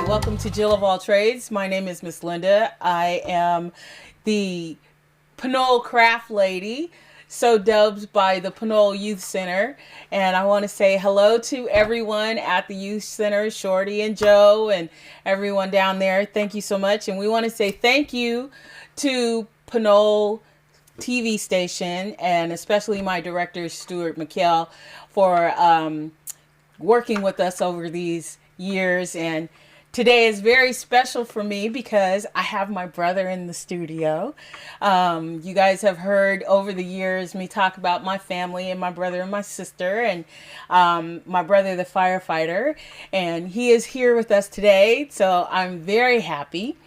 Welcome to Jill of All Trades. My name is Miss Linda. I am the Pinole Craft Lady, so dubbed by the Pinole Youth Center. And I want to say hello to everyone at the Youth Center, Shorty and Joe and everyone down there. Thank you so much. And we want to say thank you to Pinole TV station and especially my director, Stuart McKell, for working with us over these years. And today is very special for me because I have my brother in the studio. You guys have heard over the years me talk about my family and my brother and my sister and my brother, the firefighter. And he is here with us today, so I'm very happy.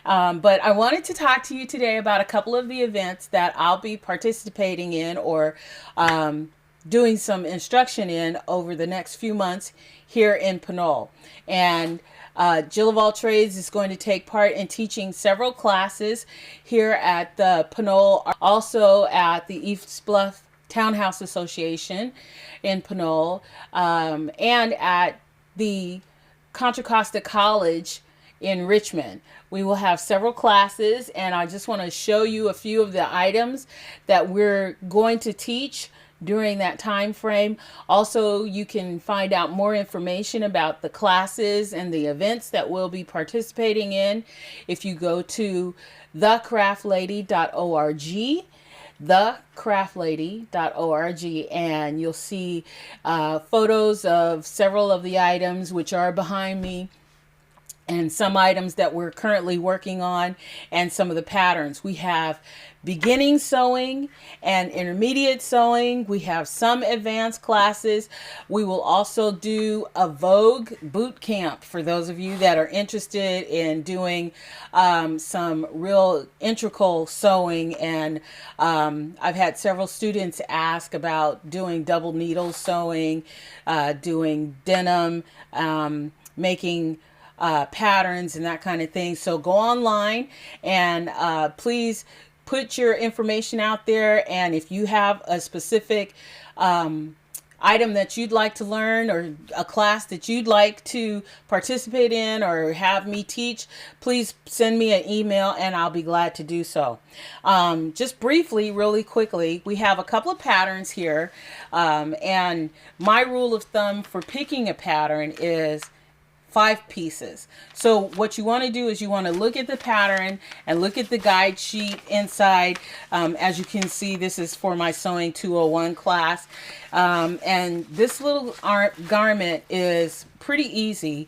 But I wanted to talk to you today about a couple of the events that I'll be participating in or doing some instruction in over the next few months here in Pinole. And Jill of All Trades is going to take part in teaching several classes here at the Pinole, also at the East Bluff Townhouse Association in Pinole, and at the Contra Costa College in Richmond. We will have several classes, and I just want to show you a few of the items that we're going to teach during that time frame. Also, you can find out more information about the classes and the events that we'll be participating in if you go to thecraftlady.org, thecraftlady.org, and you'll see photos of several of the items which are behind me, and some items that we're currently working on, and some of the patterns. We have beginning sewing and intermediate sewing. We have some advanced classes. We will also do a Vogue boot camp for those of you that are interested in doing some real integral sewing. And I've had several students ask about doing double needle sewing, doing denim, making patterns and that kind of thing. So go online and please put your information out there. And if you have a specific item that you'd like to learn or a class that you'd like to participate in or have me teach, please send me an email and I'll be glad to do so. Just briefly, really quickly, we have a couple of patterns here. And my rule of thumb for picking a pattern is 5 pieces. So what you want to do is you want to look at the pattern and look at the guide sheet inside. As you can see, this is for my Sewing 201 class. And this little garment is pretty easy.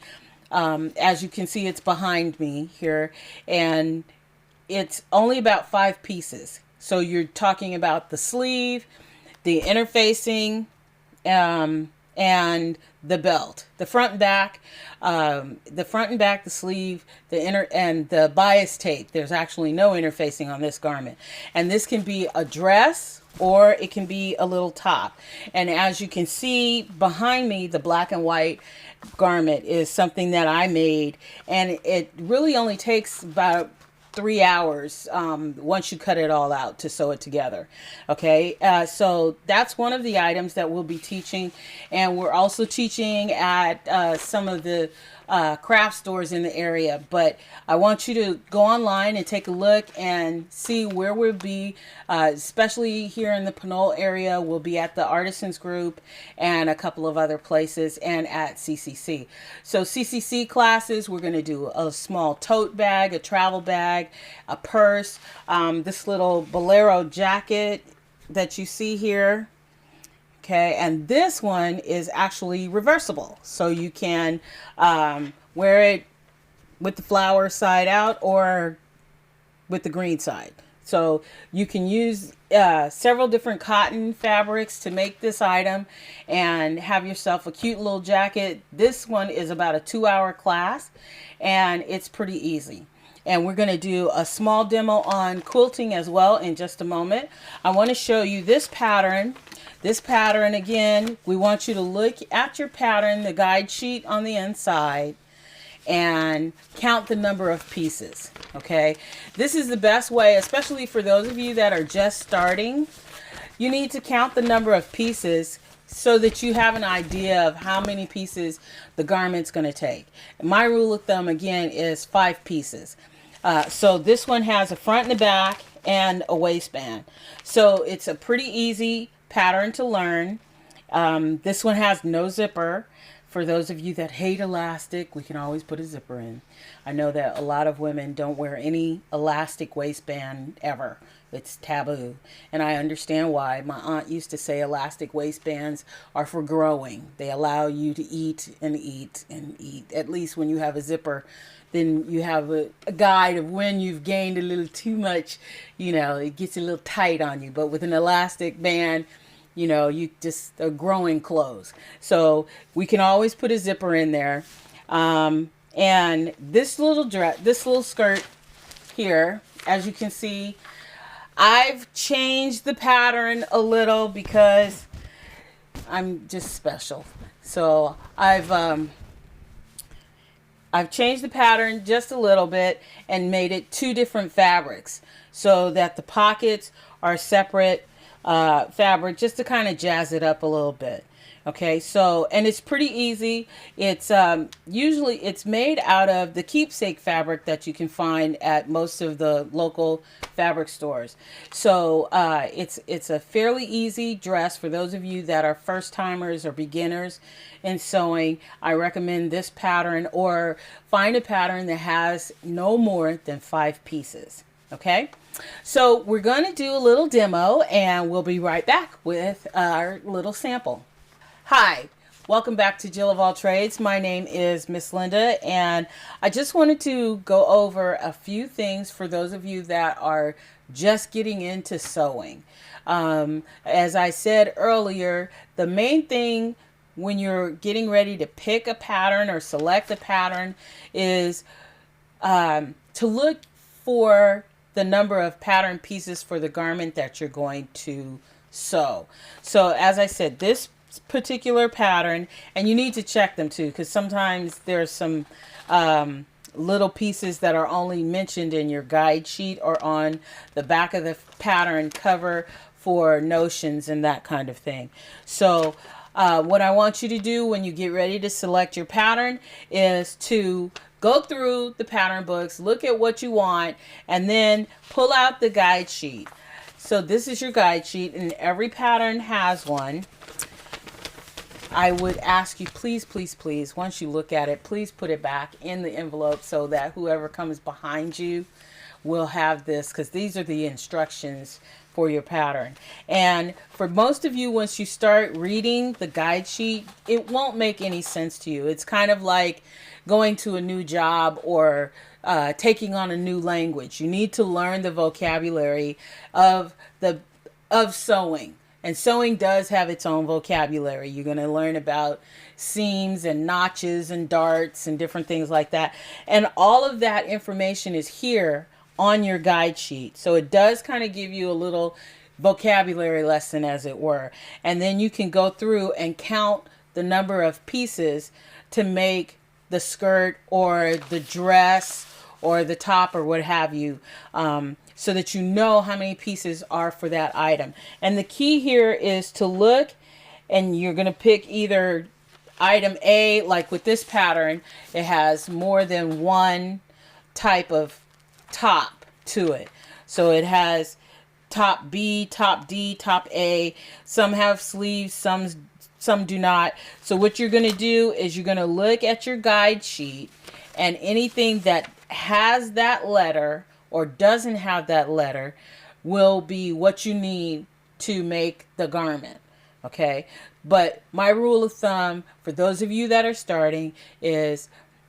As you can see, it's behind me here. And it's only about 5 pieces. So you're talking about the sleeve, the interfacing, and the belt, the front and back, the sleeve, the inner, and the bias tape. There's actually no interfacing on this garment. And this can be a dress or it can be a little top. And as you can see behind me, the black and white garment is something that I made. And it really only takes about 3 hours once you cut it all out to sew it together. Okay, so that's one of the items that we'll be teaching, and we're also teaching at some of the craft stores in the area. But I want you to go online and take a look and see where we'll be, especially here in the Pinole area. We'll be at the Artisans Group and a couple of other places, and at CCC. So CCC classes, we're going to do a small tote bag, a travel bag, a purse, this little bolero jacket that you see here. Okay, and this one is actually reversible, so you can wear it with the flower side out or with the green side. So you can use several different cotton fabrics to make this item and have yourself a cute little jacket. This one is about a 2-hour class, and it's pretty easy. And we're going to do a small demo on quilting as well in just a moment. I want to show you this pattern. This pattern, again, we want you to look at your pattern, the guide sheet on the inside, and count the number of pieces. Okay, this is the best way, especially for those of you that are just starting. You need to count the number of pieces so that you have an idea of how many pieces the garment's going to take. My rule of thumb, again, is 5 pieces. So this one has a front and a back and a waistband. So it's a pretty easy pattern to learn. This one has no zipper. For those of you that hate elastic, we can always put a zipper in. I know that a lot of women don't wear any elastic waistband ever. It's taboo. And I understand why. My aunt used to say elastic waistbands are for growing. They allow you to eat and eat and eat. At least when you have a zipper, then you have a guide of when you've gained a little too much. You know, it gets a little tight on you. But with an elastic band, you know, you just are growing clothes. So we can always put a zipper in there. And this little dress, this little skirt here, as you can see, I've changed the pattern a little because I'm just special. So I've changed the pattern just a little bit and made it 2 different fabrics so that the pockets are separate fabric, just to kind of jazz it up a little bit. Okay, so, and it's pretty easy. It's usually it's made out of the keepsake fabric that you can find at most of the local fabric stores. So it's a fairly easy dress for those of you that are first timers or beginners in sewing. I recommend this pattern, or find a pattern that has no more than 5 pieces. Okay, so we're going to do a little demo and we'll be right back with our little sample. Hi, welcome back to Jill of All Trades. My name is Miss Linda, and I just wanted to go over a few things for those of you that are just getting into sewing. As I said earlier, the main thing when you're getting ready to pick a pattern or select a pattern is to look for the number of pattern pieces for the garment that you're going to sew. So as I said, this particular pattern, and you need to check them too, because sometimes there's some little pieces that are only mentioned in your guide sheet or on the back of the pattern cover for notions and that kind of thing. So what I want you to do when you get ready to select your pattern is to go through the pattern books, look at what you want, and then pull out the guide sheet. So this is your guide sheet, and every pattern has one. I would ask you, please, please, please, once you look at it, please put it back in the envelope so that whoever comes behind you will have this, because these are the instructions for your pattern. And for most of you, once you start reading the guide sheet, it won't make any sense to you. It's kind of like going to a new job or taking on a new language. You need to learn the vocabulary of sewing. And sewing does have its own vocabulary. You're going to learn about seams and notches and darts and different things like that. And all of that information is here on your guide sheet. So it does kind of give you a little vocabulary lesson, as it were. And then you can go through and count the number of pieces to make the skirt or the dress or the top or what have you, so that you know how many pieces are for that item. And the key here is to look, and you're going to pick either item A, like with this pattern, it has more than one type of top to it. So it has top B, top D, top A. Some have sleeves, some do not. So what you're going to do is you're going to look at your guide sheet, and anything that has that letter or doesn't have that letter will be what you need to make the garment. Okay, but my rule of thumb for those of you that are starting is,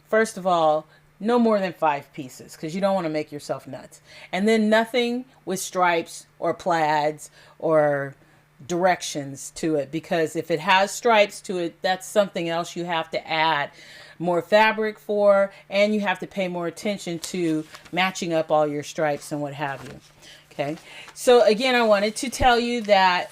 first of all, no more than 5 pieces, because you don't want to make yourself nuts. And then nothing with stripes or plaids or directions to it, because if it has stripes to it, that's something else you have to add more fabric for, and you have to pay more attention to matching up all your stripes and what have you. Okay, so again, I wanted to tell you that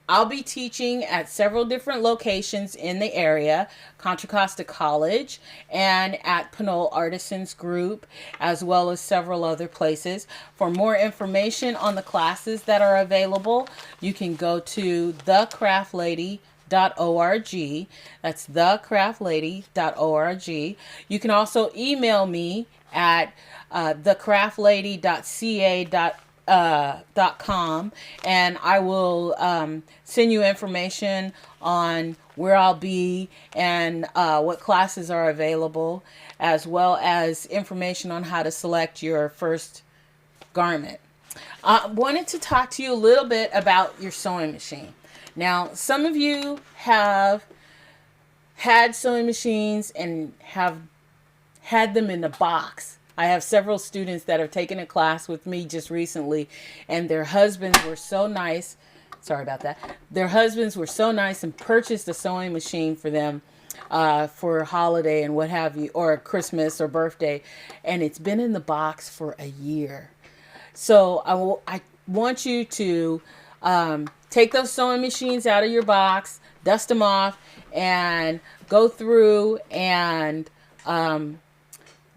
I'll be teaching at several different locations in the area, Contra Costa College and at Pinole Artisans Group, as well as several other places. For more information on the classes that are available, you can go to Thecraftlady.com. That's thecraftlady.org. You can also email me at thecraftlady.ca.com, and I will send you information on where I'll be and what classes are available, as well as information on how to select your first garment. I wanted to talk to you a little bit about your sewing machine. Now, some of you have had sewing machines and have had them in a box. I have several students that have taken a class with me just recently, and their husbands were so nice. Sorry about that. Their husbands were so nice and purchased a sewing machine for them for a holiday and what have you, or Christmas or birthday, and it's been in the box for a year. So I want you to take those sewing machines out of your box, dust them off, and go through and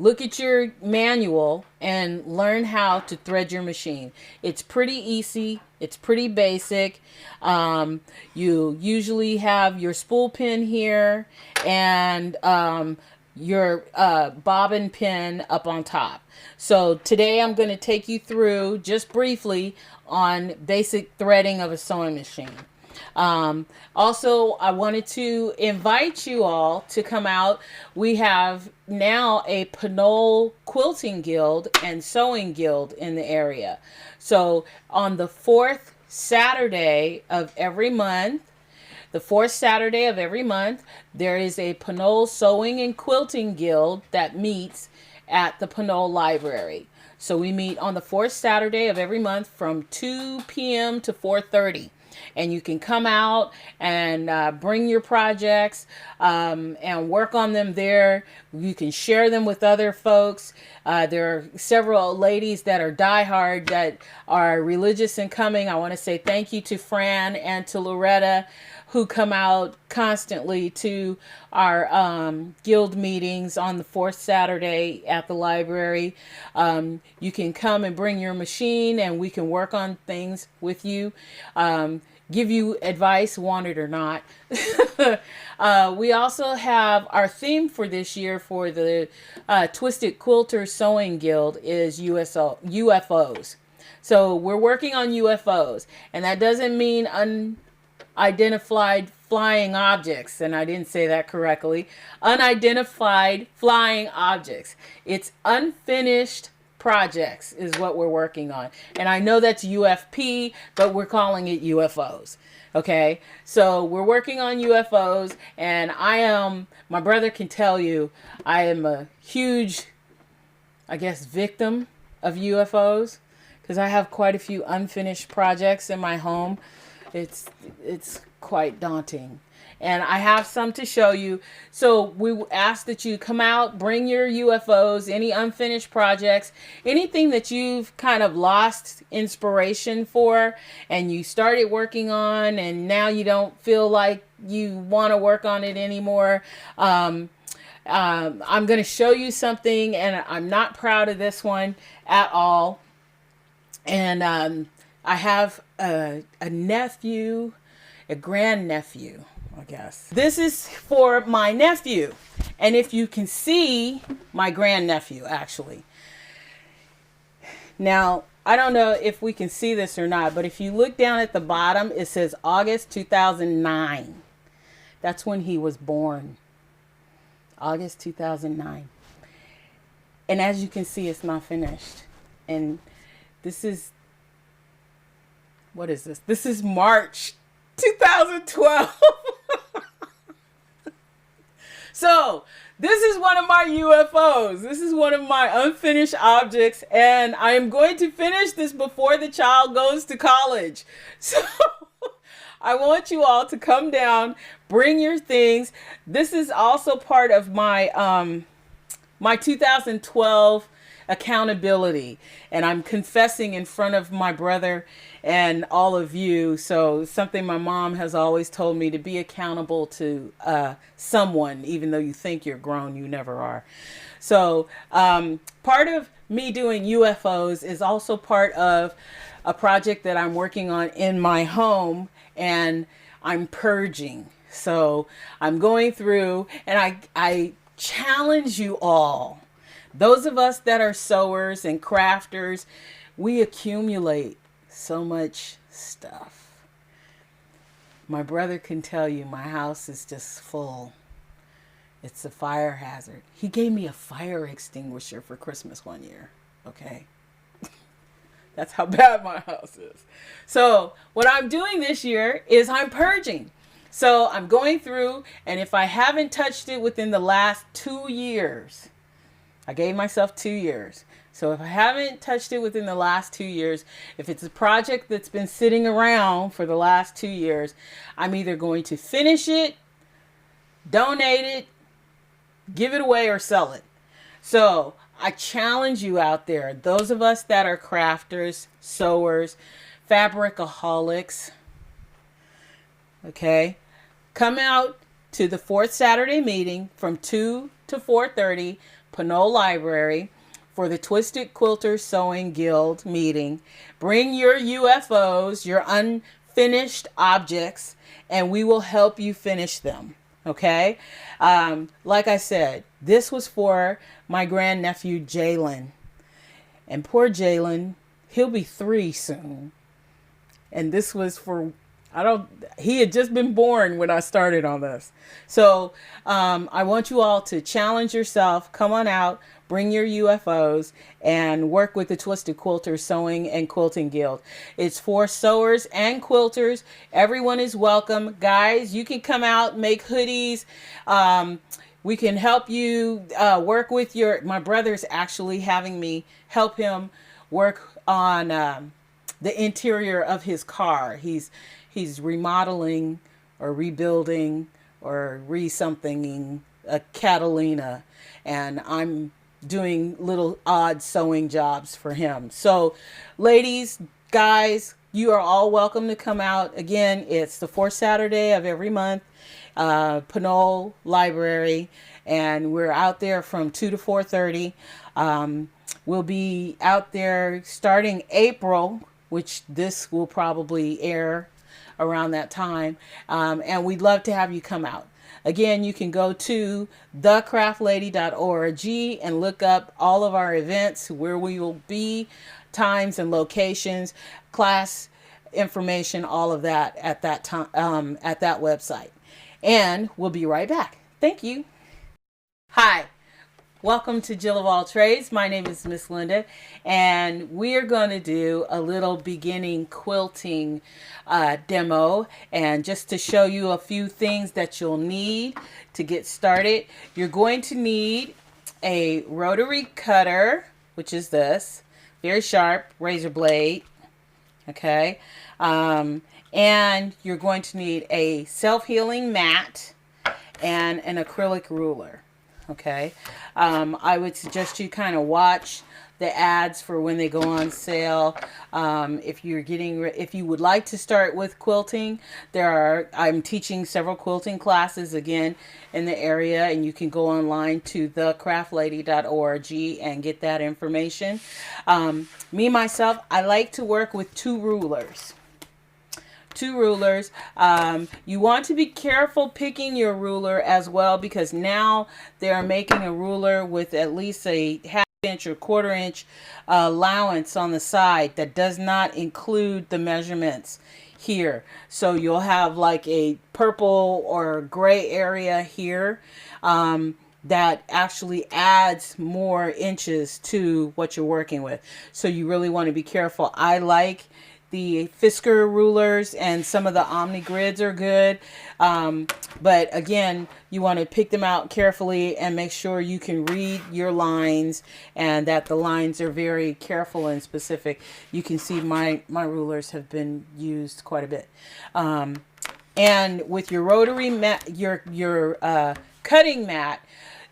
look at your manual and learn how to thread your machine. It's pretty easy. It's pretty basic. You usually have your spool pin here and your bobbin pin up on top. So today I'm going to take you through just briefly on basic threading of a sewing machine. Also, I wanted to invite you all to come out. We have now a Pinole Quilting Guild and Sewing Guild in the area. So on the fourth Saturday of every month, there is a Pinole Sewing and Quilting Guild that meets at the Pinole Library. So we meet on the fourth Saturday of every month from 2 p.m. to 4:30. And you can come out and bring your projects and work on them there. You can share them with other folks. There are several ladies that are diehard that are religious and coming. I want to say thank you to Fran and to Loretta, who come out constantly to our guild meetings on the fourth Saturday at the library. You can come and bring your machine and we can work on things with you. Give you advice, want it or not. We also have our theme for this year for the Twisted Quilter Sewing Guild is UFOs. So we're working on UFOs, and that doesn't mean unidentified flying objects, and I didn't say that correctly. Unidentified flying objects. It's unfinished projects is what we're working on. And I know that's UFP, but we're calling it UFOs. Okay, so we're working on UFOs, and my brother can tell you, I am a huge, I guess, victim of UFOs, because I have quite a few unfinished projects in my home. It's quite daunting. And I have some to show you. So we ask that you come out, bring your UFOs, any unfinished projects, anything that you've kind of lost inspiration for and you started working on and now you don't feel like you want to work on it anymore. I'm going to show you something, and I'm not proud of this one at all. And I have a nephew, a grandnephew, I guess. This is for my nephew. And if you can see my grandnephew, actually. Now, I don't know if we can see this or not, but if you look down at the bottom, it says August 2009. That's when he was born. August 2009. And as you can see, it's not finished. And this is, what is this? This is March 2012. So this is one of my UFOs. This is one of my unfinished objects, and I am going to finish this before the child goes to college. So I want you all to come down, bring your things. This is also part of my my 2012 accountability, and I'm confessing in front of my brother and all of you. So something my mom has always told me, to be accountable to someone, even though you think you're grown, you never are. So part of me doing UFOs is also part of a project that I'm working on in my home, and I'm purging. So I'm going through, and I challenge you all. Those of us that are sewers and crafters, we accumulate so much stuff. My brother can tell you my house is just full. It's a fire hazard. He gave me a fire extinguisher for Christmas one year. Okay. That's how bad my house is. So, what I'm doing this year is I'm purging. So, I'm going through, and if I haven't touched it within the last 2 years, I gave myself 2 years. So, if I haven't touched it within the last 2 years, if it's a project that's been sitting around for the last 2 years, I'm either going to finish it, donate it, give it away, or sell it. So I challenge you out there, those of us that are crafters, sewers, fabricaholics, okay, come out to the fourth Saturday meeting from 2 to 4:30, Pinole Library, for the Twisted Quilter Sewing Guild meeting. Bring your UFOs, your unfinished objects, and we will help you finish them. Okay. Like I said, this was for my grandnephew Jalen, and poor Jalen, he'll be 3 soon. And this was for, he had just been born when I started on this. So I want you all to challenge yourself. Come on out, bring your UFOs, and work with the Twisted Quilter Sewing and Quilting Guild. It's for sewers and quilters. Everyone is welcome. Guys, you can come out, make hoodies. We can help you work with my brother's actually having me help him work on the interior of his car. He's remodeling or rebuilding or re-somethinging a Catalina, and I'm doing little odd sewing jobs for him. So ladies, guys, you are all welcome to come out. Again, it's the fourth Saturday of every month, Pinole Library, and we're out there from 2 to 4:30. We'll be out there starting April, which this will probably air around that time, and we'd love to have you come out. Again, you can go to thecraftlady.org and look up all of our events, where we will be, times and locations, class information, all of that at that time, at that website. And we'll be right back. Thank you. Hi. Welcome to Jill of All Trades. My name is Miss Linda, and we're going to do a little beginning quilting demo, and just to show you a few things that you'll need to get started. You're going to need a rotary cutter, which is this, very sharp razor blade, okay, and you're going to need a self-healing mat and an acrylic ruler. Okay, I would suggest you kind of watch the ads for when they go on sale. If you would like to start with quilting, I'm teaching several quilting classes again in the area, and you can go online to thecraftlady.org and get that information. Myself, I like to work with 2 rulers. 2 rulers. You want to be careful picking your ruler as well, because now they are making a ruler with at least a half-inch or quarter-inch allowance on the side that does not include the measurements here. So you'll have like a purple or gray area here that actually adds more inches to what you're working with. So you really want to be careful. I like the Fisker rulers, and some of the Omni grids are good. But again, you want to pick them out carefully and make sure you can read your lines, and that the lines are very careful and specific. You can see my rulers have been used quite a bit. And with your rotary mat, your cutting mat,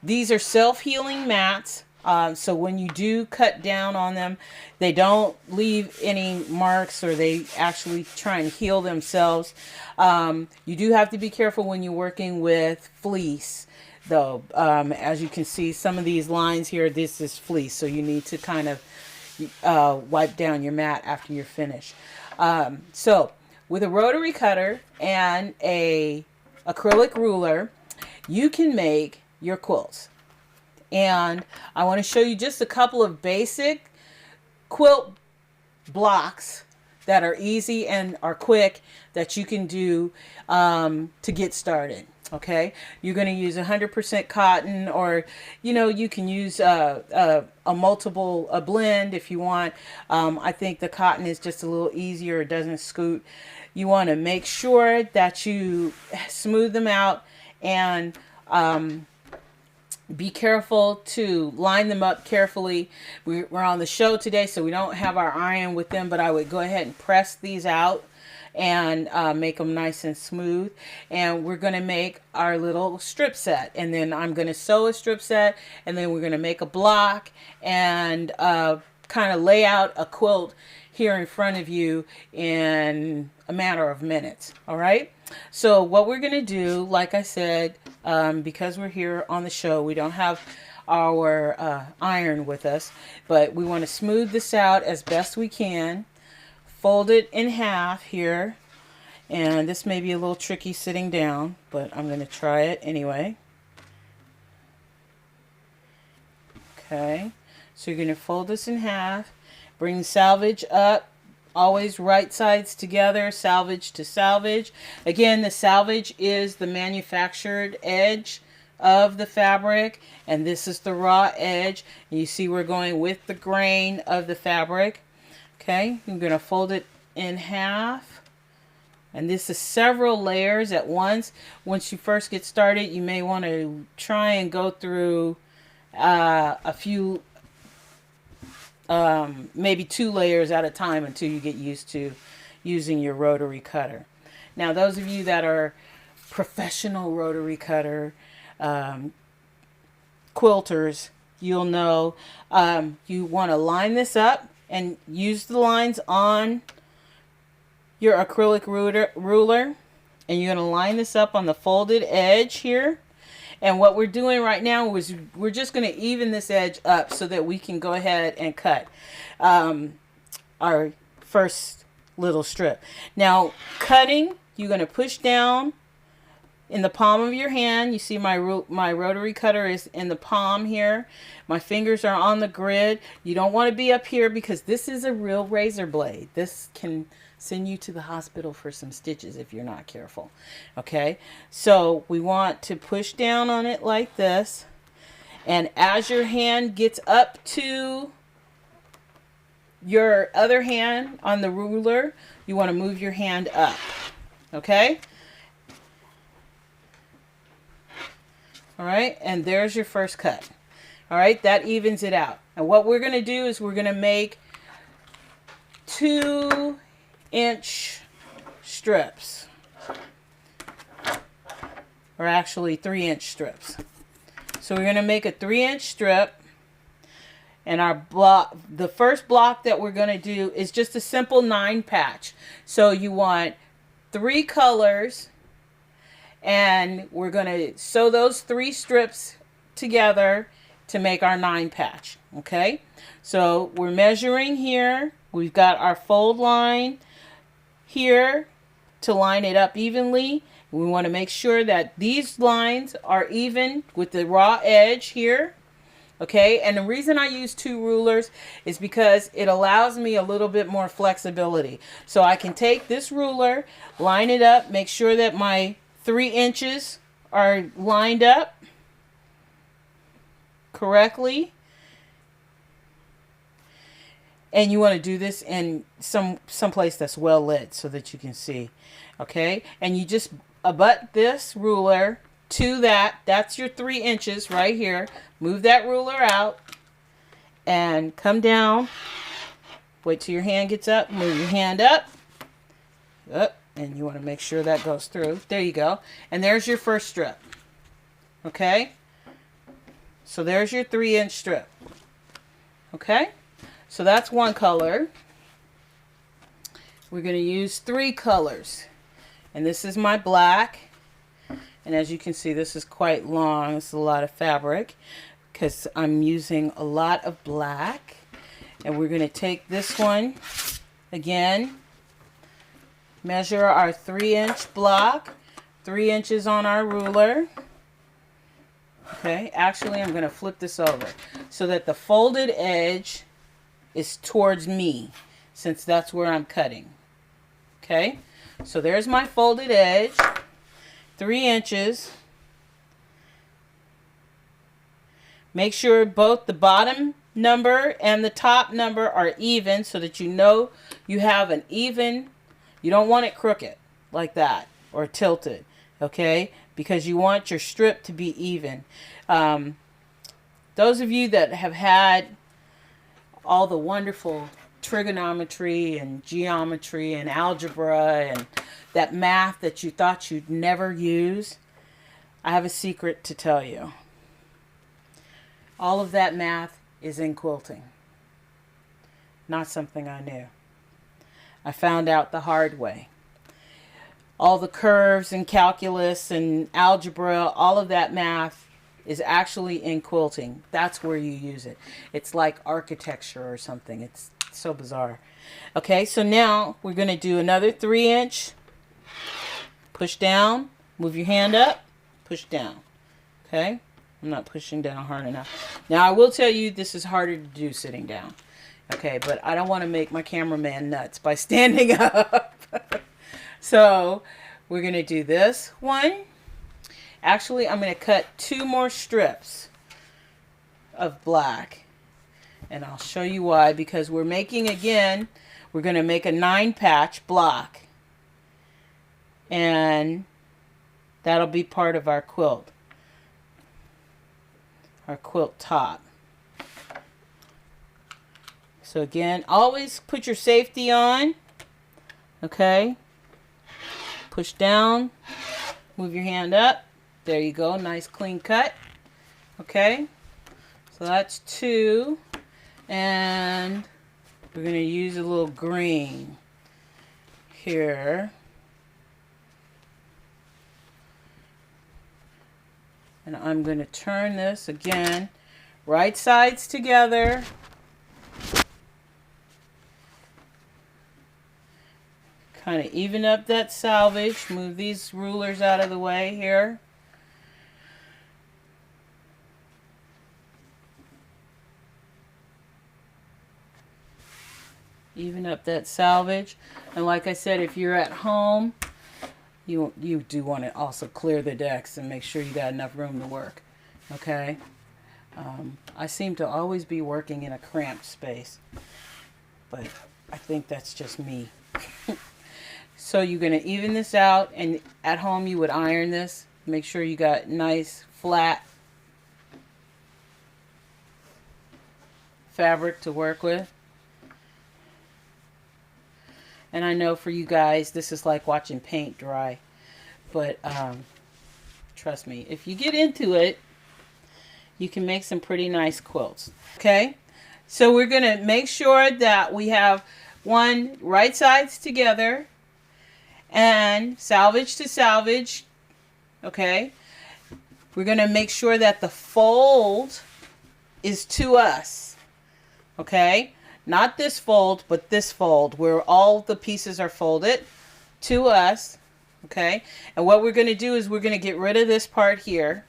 these are self-healing mats. So when you do cut down on them, they don't leave any marks, or they actually try and heal themselves. You do have to be careful when you're working with fleece, though. As you can see, some of these lines here, this is fleece, so you need to kind of wipe down your mat after you're finished. So with a rotary cutter and a acrylic ruler, you can make your quilts. And I want to show you just a couple of basic quilt blocks that are easy and are quick that you can do to get started. Okay, you're going to use 100% cotton, or you can use a blend if you want. I think the cotton is just a little easier. It doesn't scoot. You want to make sure that you smooth them out, and be careful to line them up carefully. We're on the show today, so we don't have our iron with them, but I would go ahead and press these out and make them nice and smooth. And we're going to make our little strip set, and then I'm going to sew a strip set, and then we're going to make a block and kind of lay out a quilt here in front of you in a matter of minutes. All right, so what we're going to do, like I said, because we're here on the show, we don't have our iron with us, but we want to smooth this out as best we can. Fold it in half here, and this may be a little tricky sitting down, but I'm going to try it anyway. Okay, so you're going to fold this in half, bring salvage up, always right sides together, salvage to salvage. Again, the salvage is the manufactured edge of the fabric, and this is the raw edge. And you see we're going with the grain of the fabric. Okay, you're going to fold it in half, and this is several layers at once. Once you first get started, you may want to try and go through a few maybe 2 layers at a time until you get used to using your rotary cutter. Now, those of you that are professional rotary cutter quilters, you'll know you want to line this up and use the lines on your acrylic ruler, and you're going to line this up on the folded edge here. And what we're doing right now is we're just going to even this edge up so that we can go ahead and cut our first little strip. Now, cutting, you're going to push down in the palm of your hand. You see my rotary cutter is in the palm here. My fingers are on the grid. You don't want to be up here because this is a real razor blade. This can send you to the hospital for some stitches if you're not careful. Okay, so we want to push down on it like this, and as your hand gets up to your other hand on the ruler, you want to move your hand up. Okay, all right, and there's your first cut. All right, that evens it out. And what we're going to do is we're going to make 2-inch strips, or actually 3-inch strips. So we're going to make a 3-inch strip, and our block, the first block that we're going to do is just a simple 9 patch. So you want 3 colors, and we're going to sew those 3 strips together to make our 9 patch. Okay, so we're measuring here. We've got our fold line here to line it up evenly. We want to make sure that these lines are even with the raw edge here. Okay, and the reason I use 2 rulers is because it allows me a little bit more flexibility. So I can take this ruler, line it up, make sure that my 3 inches are lined up correctly. And you want to do this in some place that's well lit so that you can see. Okay, and you just abut this ruler to that. That's your 3 inches right here. Move that ruler out and come down. Wait till your hand gets up. Move your hand up. Up, and you want to make sure that goes through. There you go. And there's your first strip. Okay, so there's your 3-inch strip. Okay, so that's one color. We're going to use 3 colors. And this is my black. And as you can see, this is quite long. It's a lot of fabric because I'm using a lot of black. And we're going to take this one again, measure our 3-inch block, 3 inches on our ruler. Okay, actually I'm going to flip this over so that the folded edge is towards me, since that's where I'm cutting. Okay, so there's my folded edge, 3 inches. Make sure both the bottom number and the top number are even so that you know you have an even. You don't want it crooked like that or tilted, okay? Because you want your strip to be even. Those of you that have had all the wonderful trigonometry and geometry and algebra and that math that you thought you'd never use, I have a secret to tell you. All of that math is in quilting. Not something I knew. I found out the hard way. All the curves and calculus and algebra, all of that math is actually in quilting. That's where you use it. It's like architecture or something. It's so bizarre. Okay, so now we're going to do another 3-inch. Push down, move your hand up, push down. Okay, I'm not pushing down hard enough. Now I will tell you this is harder to do sitting down. Okay, but I don't want to make my cameraman nuts by standing up. So we're going to do this one. Actually, I'm going to cut 2 more strips of black. And I'll show you why. Because we're making, again, we're going to make a 9-patch block. And that'll be part of our quilt. Our quilt top. So again, always put your safety on. Okay. Push down. Move your hand up. There you go. Nice clean cut. Okay. So that's 2. And we're going to use a little green here. And I'm going to turn this again. Right sides together. Kind of even up that selvage. Move these rulers out of the way here. Even up that selvage. And like I said, if you're at home, you do want to also clear the decks and make sure you got enough room to work. Okay? I seem to always be working in a cramped space. But I think that's just me. So you're going to even this out, and at home you would iron this. Make sure you got nice flat fabric to work with. And I know for you guys this is like watching paint dry, but trust me, if you get into it, you can make some pretty nice quilts. Okay, so we're going to make sure that we have one right sides together and selvage to selvage. Okay, we're going to make sure that the fold is to us. Okay, not this fold, but this fold where all the pieces are folded to us. Okay, and what we're going to do is we're going to get rid of this part here.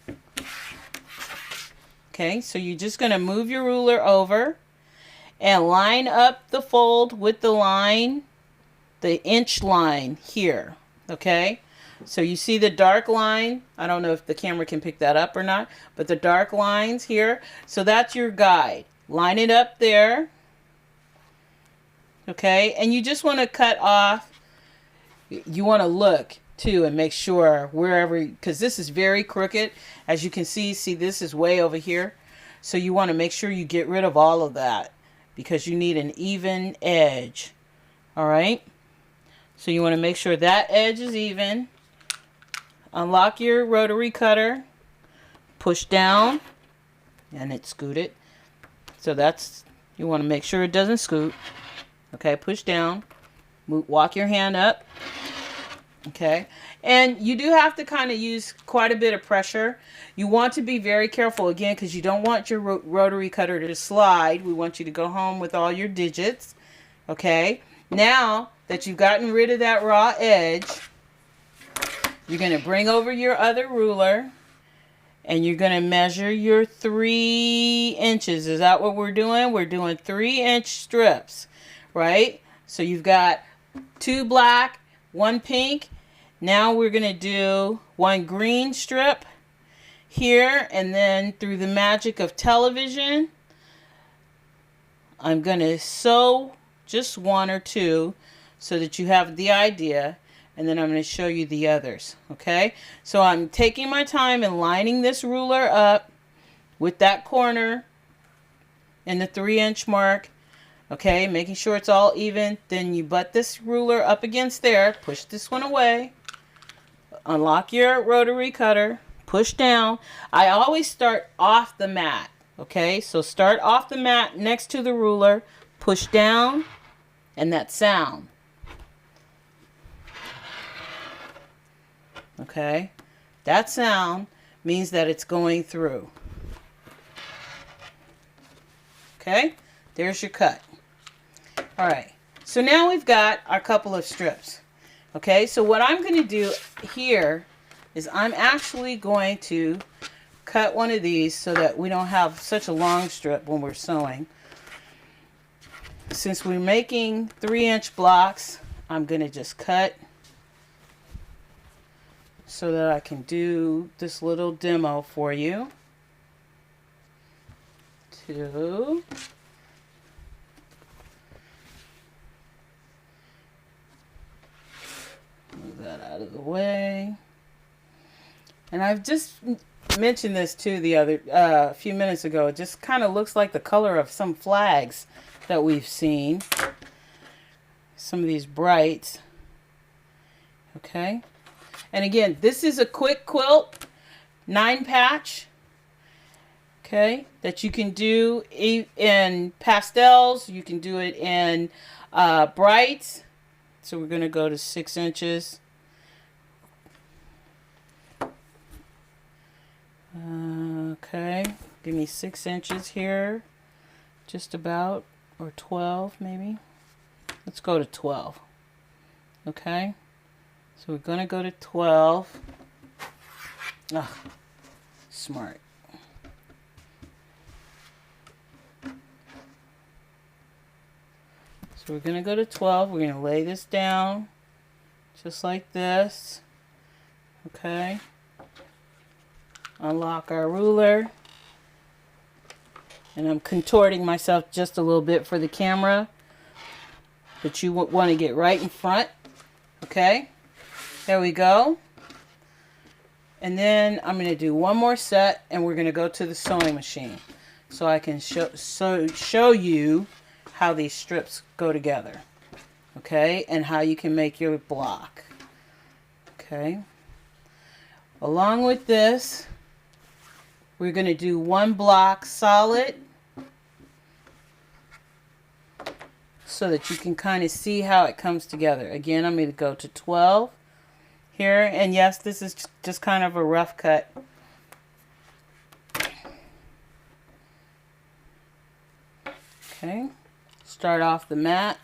Okay, so you're just going to move your ruler over and line up the fold with the line, the inch line here. Okay, so you see the dark line. I don't know if the camera can pick that up or not, but the dark lines here. So that's your guide. Line it up there. Okay, and you just want to cut off. You want to look too and make sure wherever, because this is very crooked. As you can see this is way over here. So you want to make sure you get rid of all of that because you need an even edge. All right. So you want to make sure that edge is even. Unlock your rotary cutter. Push down and it scooted. So that's, you want to make sure it doesn't scoot. Okay, push down. Walk your hand up. Okay, and you do have to kind of use quite a bit of pressure. You want to be very careful again because you don't want your rotary cutter to slide. We want you to go home with all your digits. Okay, now that you've gotten rid of that raw edge, You're going to bring over your other ruler and you're going to measure your 3 inches. Is that what we're doing? We're doing 3-inch strips, right? So you've got 2 black, 1 pink. Now we're going to do 1 green strip here, and then through the magic of television, I'm going to sew just 1 or 2 so that you have the idea, and then I'm going to show you the others, okay? So I'm taking my time and lining this ruler up with that corner and the 3-inch mark, okay? Making sure it's all even. Then you butt this ruler up against there, push this one away, unlock your rotary cutter, push down. I always start off the mat, okay? So start off the mat next to the ruler, push down, and that sound. Okay? That sound means that it's going through. Okay? There's your cut. All right. So now we've got our couple of strips. Okay? So what I'm going to do here is I'm actually going to cut one of these so that we don't have such a long strip when we're sewing. Since we're making 3-inch blocks, I'm going to just cut so that I can do this little demo for you. 2. Move that out of the way. And I've just mentioned this too the other a few minutes ago. It just kind of looks like the color of some flags that we've seen. Some of these brights. Okay. And again, this is a quick quilt 9-patch, okay, that you can do in pastels. You can do it in brights. So we're going to go to 6 inches. Okay, give me 6 inches here, just about, or 12 maybe. Let's go to 12. Okay. So we're going to go to 12. Ah, smart. So we're going to go to 12. We're going to lay this down just like this. Okay. Unlock our ruler. And I'm contorting myself just a little bit for the camera. But you want to get right in front. Okay. There we go. And then I'm going to do one more set and we're going to go to the sewing machine so I can show you how these strips go together. Okay, and how you can make your block. Okay. Along with this, we're going to do 1 block solid so that you can kind of see how it comes together. Again, I'm going to go to 12. Here, and yes, this is just kind of a rough cut. Okay, start off the mat.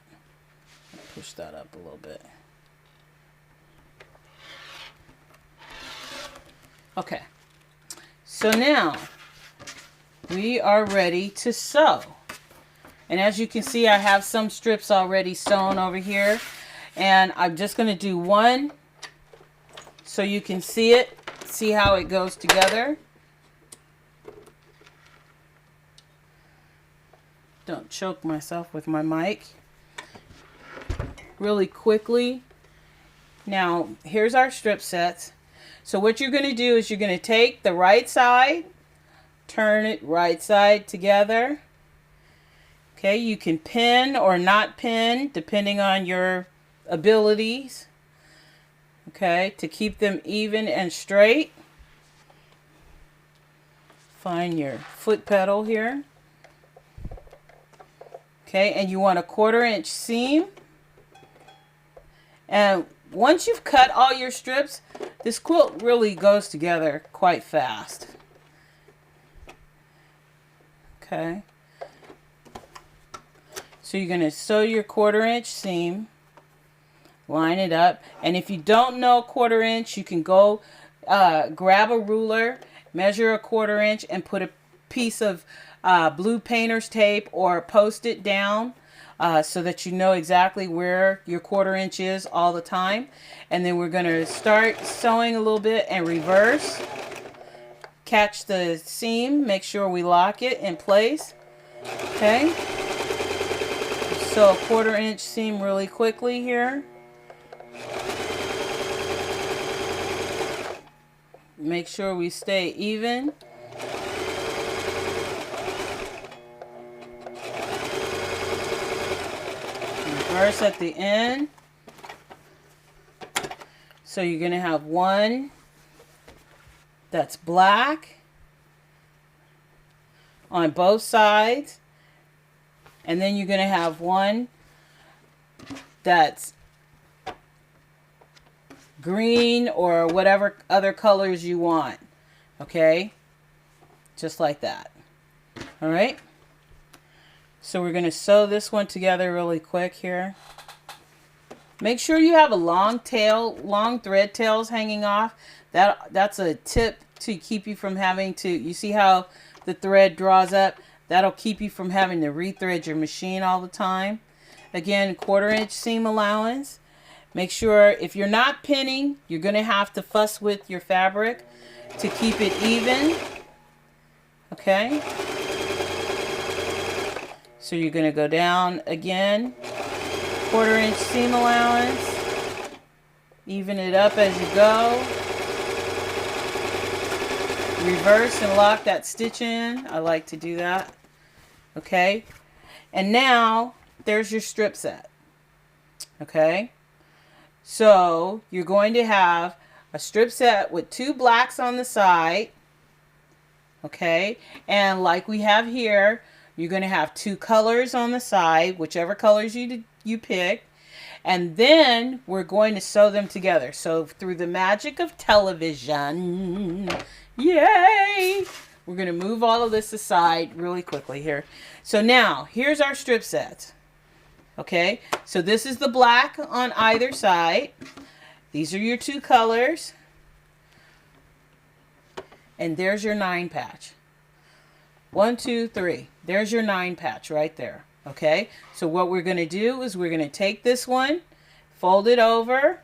Push that up a little bit. Okay, so now we are ready to sew. And as you can see, I have some strips already sewn over here, and I'm just going to do 1 so you can see it, see how it goes together. Don't choke myself with my mic. Really quickly. Now, here's our strip sets. So what you're going to do is you're going to take the right side, turn it right side together. Okay, you can pin or not pin depending on your abilities. Okay, to keep them even and straight. Find your foot pedal here. Okay, and you want a 1/4 inch seam. And once you've cut all your strips, this quilt really goes together quite fast. Okay. So you're going to sew your 1/4 inch seam. Line it up. And if you don't know 1/4 inch, you can go grab a ruler, measure a 1/4 inch, and put a piece of blue painter's tape or post it down so that you know exactly where your 1/4 inch is all the time. And then we're going to start sewing a little bit and reverse. Catch the seam, make sure we lock it in place. Okay. Sew a 1/4 inch seam really quickly here. Make sure we stay even. Reverse at the end. So you're going to have one that's black on both sides. And then you're going to have one that's green or whatever other colors you want. Okay? Just like that. All right? So we're going to sew this one together really quick here. Make sure you have a long tail, long thread tails hanging off. That's a tip to keep you from having to, you see how the thread draws up? That'll keep you from having to rethread your machine all the time. Again, 1/4 inch seam allowance. Make sure if you're not pinning, you're going to have to fuss with your fabric to keep it even. Okay? So you're going to go down again. 1/4 inch seam allowance. Even it up as you go. Reverse and lock that stitch in. I like to do that. Okay? And now there's your strip set. Okay? So you're going to have a strip set with 2 blacks on the side. Okay? And like we have here, you're going to have 2 colors on the side, whichever colors you pick. And then we're going to sew them together. So through the magic of television, yay! We're going to move all of this aside really quickly here. So now, here's our strip set. Okay, so this is the black on either side. These are your 2 colors. And there's your 9 patch. 1, 2, 3. There's your 9 patch right there. Okay, so what we're going to do is we're going to take this one, fold it over.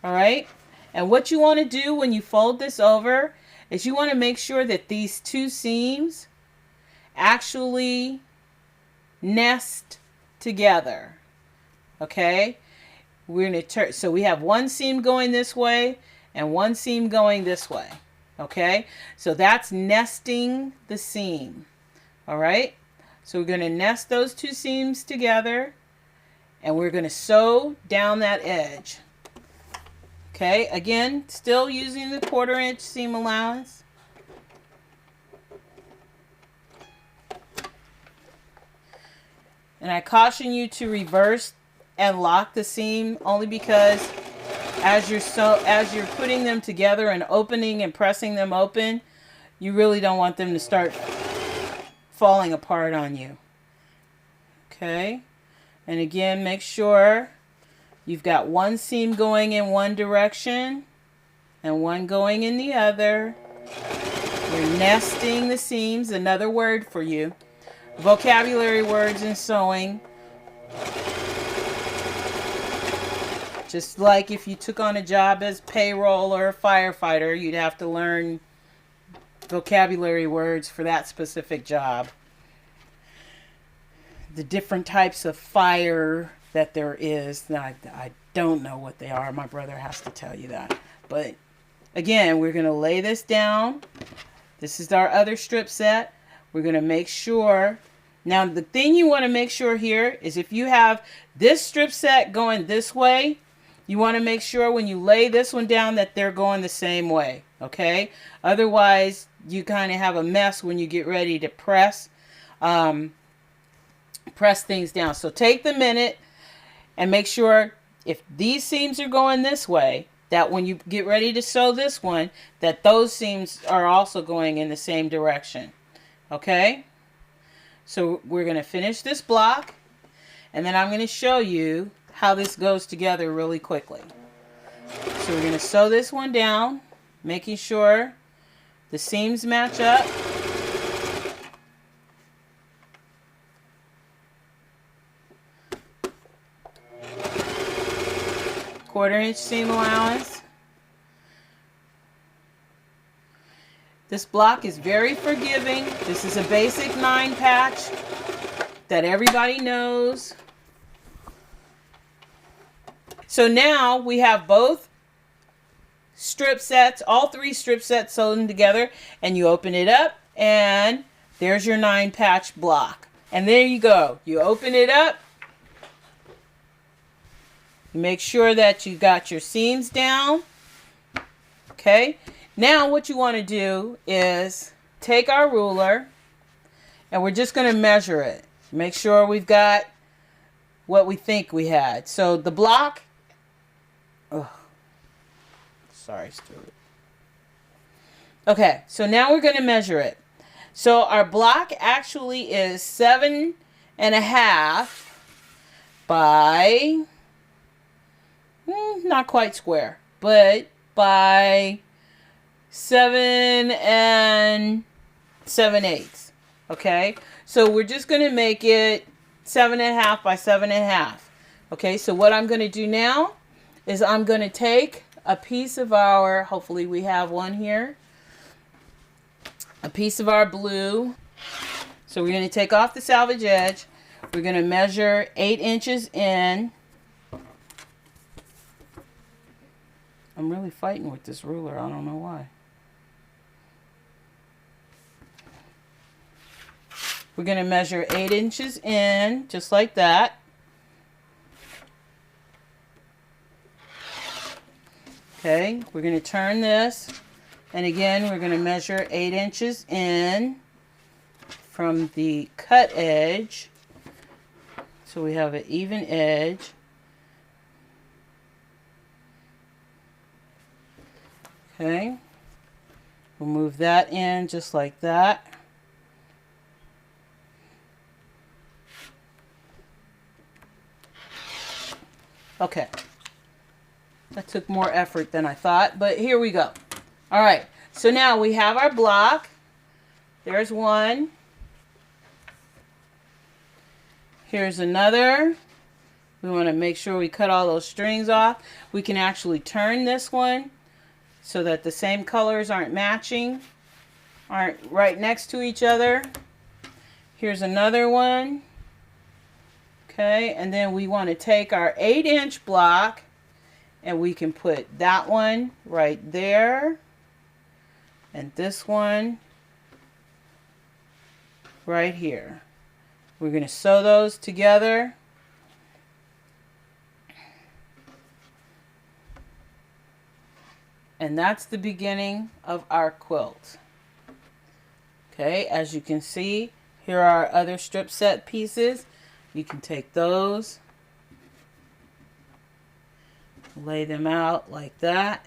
All right, and what you want to do when you fold this over is you want to make sure that these 2 seams actually nest together. Okay, we're going to turn, so we have one seam going this way and one seam going this way. Okay, so that's nesting the seam. All right, so we're going to nest those 2 seams together and we're going to sew down that edge. Okay, again, still using the 1/4 inch seam allowance. And I caution you to reverse and lock the seam only because as you're putting them together and opening and pressing them open, you really don't want them to start falling apart on you. Okay, and again, make sure you've got one seam going in one direction and one going in the other. You're nesting the seams, another word for you. Vocabulary words in sewing. Just like if you took on a job as payroll or a firefighter, you'd have to learn vocabulary words for that specific job. The different types of fire that there is. Now, I don't know what they are. My brother has to tell you that. But again, we're going to lay this down. This is our other strip set. We're going to make sure. Now, the thing you want to make sure here is if you have this strip set going this way, you want to make sure when you lay this one down that they're going the same way. Okay? Otherwise, you kind of have a mess when you get ready to press things down. So take the minute and make sure if these seams are going this way, that when you get ready to sew this one, that those seams are also going in the same direction. Okay? So we're going to finish this block, and then I'm going to show you how this goes together really quickly. So we're going to sew this one down, making sure the seams match up. Quarter-inch seam allowance. This block is very forgiving. This is a basic 9 patch that everybody knows. So now we have both strip sets, all 3 strip sets sewn together, and you open it up and there's your 9 patch block. And there you go. You open it up. You make sure that you got your seams down. Okay. Now what you want to do is take our ruler and we're just going to measure it. Make sure we've got what we think we had. So the block, sorry, Stuart. Okay, so now we're going to measure it. So our block actually is 7.5 by, not quite square, but by 7 7/8. Okay, so we're just going to make it 7.5 by 7.5. Okay, so what I'm going to do now is I'm going to take a piece of our, hopefully we have one here, a piece of our blue. So we're going to take off the salvage edge. We're going to measure 8 inches in. I'm really fighting with this ruler. I don't know why. We're going to measure 8 inches in, just like that. Okay, we're going to turn this, and again, we're going to measure 8 inches in from the cut edge, so we have an even edge. Okay, we'll move that in just like that. Okay, that took more effort than I thought, but here we go. All right, so now we have our block. There's one. Here's another. We want to make sure we cut all those strings off. We can actually turn this one so that the same colors aren't matching, aren't right next to each other. Here's another one. Okay, and then we want to take our 8-inch block and we can put that one right there and this one right here. We're going to sew those together. And that's the beginning of our quilt. Okay, as you can see, here are our other strip set pieces. You can take those, lay them out like that.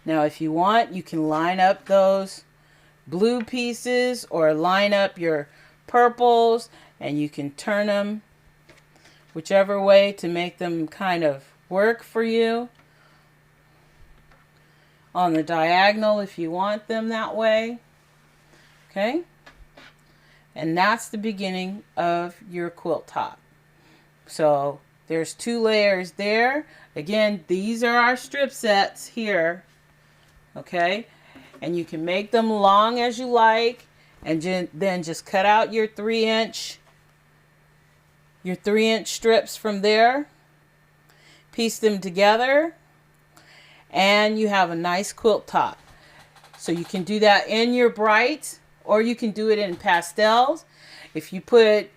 Now if you want, you can line up those blue pieces or line up your purples, and you can turn them whichever way to make them kind of work for you. On the diagonal if you want them that way. Okay? And that's the beginning of your quilt top. So there's 2 layers there. Again, these are our strip sets here. Okay? And you can make them long as you like, and then just cut out your 3-inch strips from there. Piece them together. And you have a nice quilt top. So you can do that in your bright, or you can do it in pastels. If you put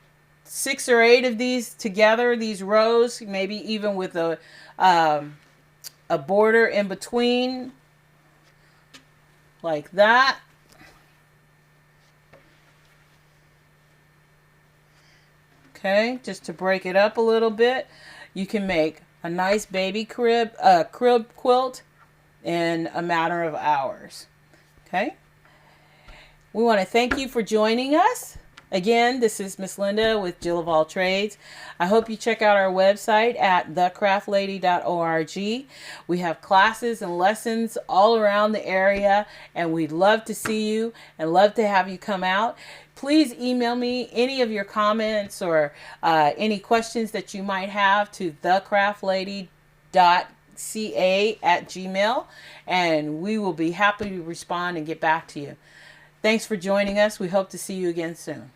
6 or 8 of these together, these rows, maybe even with a border in between, like that. Okay, just to break it up a little bit, you can make a nice baby crib quilt in a matter of hours. Okay. We want to thank you for joining us. Again, this is Miss Linda with Jill of All Trades. I hope you check out our website at thecraftlady.org. We have classes and lessons all around the area, and we'd love to see you and love to have you come out. Please email me any of your comments or any questions that you might have to thecraftlady.ca@gmail, and we will be happy to respond and get back to you. Thanks for joining us. We hope to see you again soon.